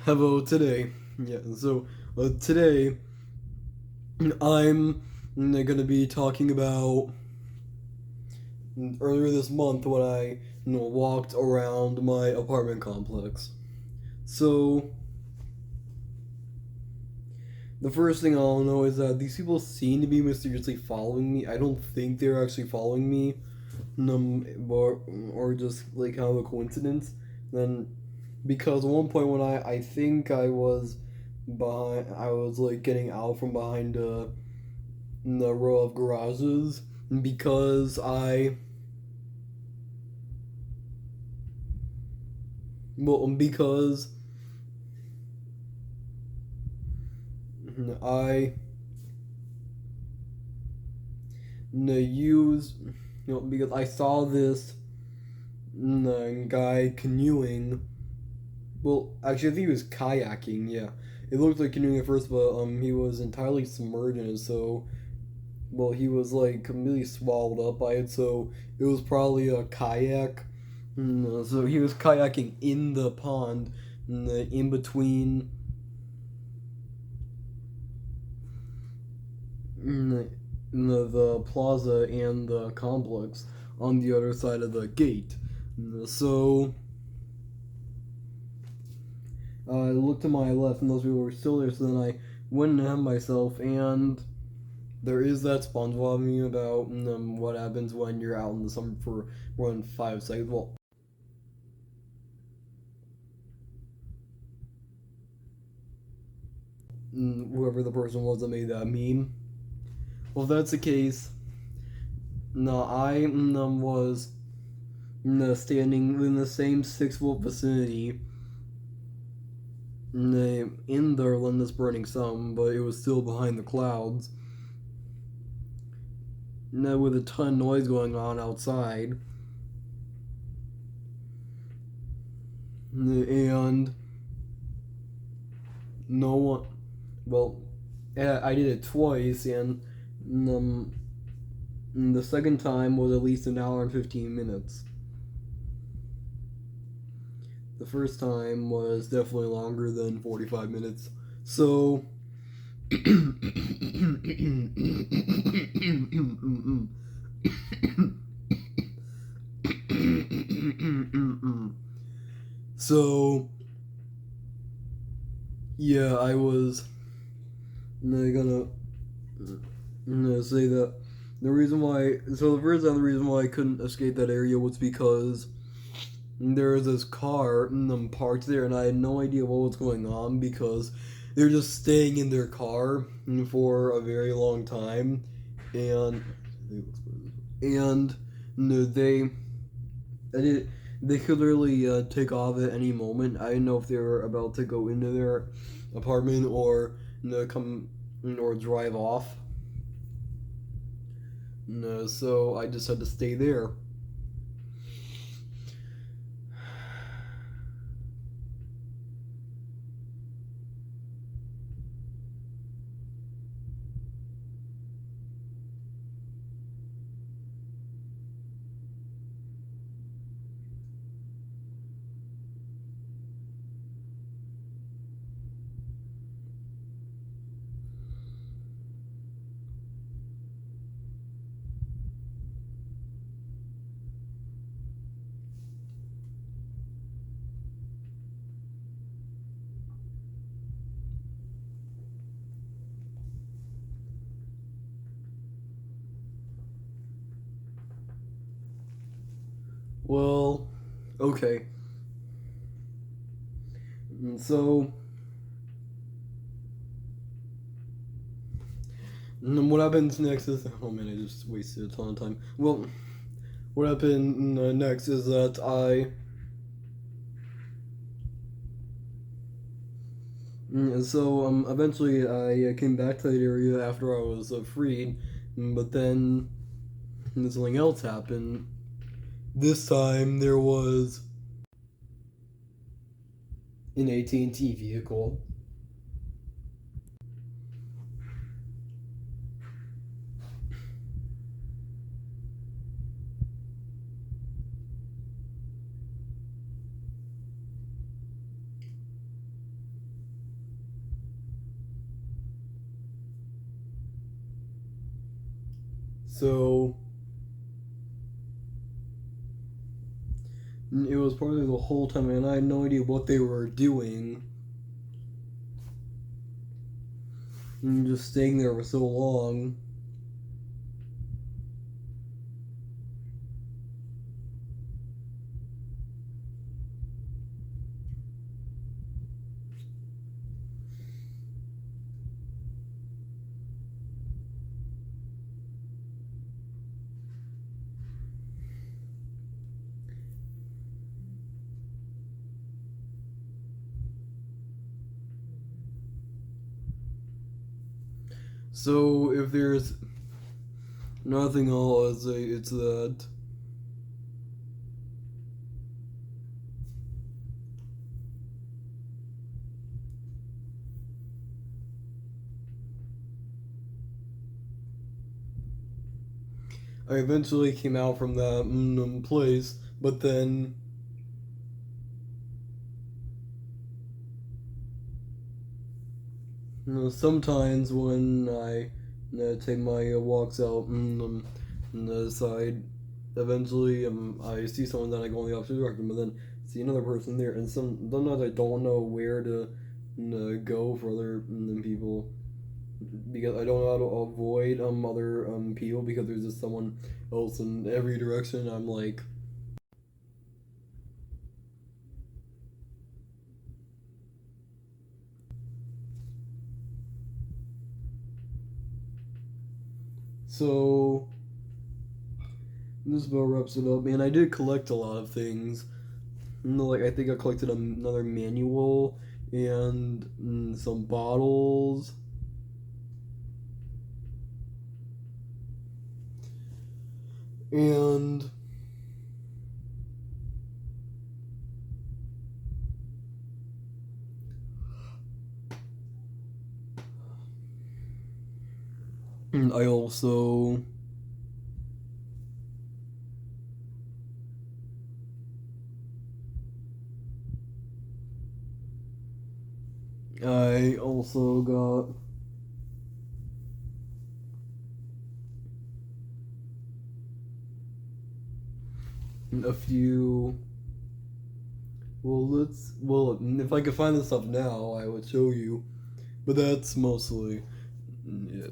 Hello, today. Today I'm gonna be talking about earlier this month when I walked around my apartment complex. So the first thing I'll know is that these people seem to be mysteriously following me. I don't think they're actually following me, or just like kind of a coincidence. Then because at one point when I think I was like getting out from behind the row of garages because because I use because I saw this guy canoeing. Well, actually, I think he was kayaking. Yeah, it looked like canoeing at first, but he was entirely submerged in it. So, well, he was like completely swallowed up by it. So it was probably a kayak. So he was kayaking in the pond, in between the plaza and the complex on the other side of the gate. So I looked to my left, and those people were still there. So then I went and had myself, and there is that SpongeBob meme about what happens when you're out in the summer for more than 5 seconds. Well, whoever the person was that made that meme. Well, if that's the case, no, I was standing in the same 6 volt vicinity in the relentless burning sun, but it was still behind the clouds. With a ton of noise going on outside. And no one. Well, I did it twice, and um, the second time was at least an hour and 15 minutes. The first time was definitely longer than 45 minutes. So. So, yeah, I was gonna say that the reason why. So, the first time, the reason why I couldn't escape that area was because there was this car parked there, and I had no idea what was going on because they're just staying in their car for a very long time, and and they I did they could literally take off at any moment. I didn't know if they were about to go into their apartment or come or drive off. No, so I just had to stay there. Well, okay. So what happens next is oh man, I just wasted a ton of time. Well, what happened next is that eventually I came back to that area after I was freed, but then something else happened. This time there was an AT&T vehicle. So it was probably the whole time, and I had no idea what they were doing. And just staying there for so long. So if there's nothing else, it's that. I eventually came out from that place, but then sometimes when I take my walks out on the side, eventually I see someone, then I go in the opposite direction, but then see another person there, and sometimes I don't know where to go for other people because I don't know how to avoid other people because there's just someone else in every direction. I'm like. So this about wraps it up, and I did collect a lot of things. Like I think I collected another manual and some bottles. And I also got a few. Well, if I could find this stuff now, I would show you. But that's mostly. Yeah.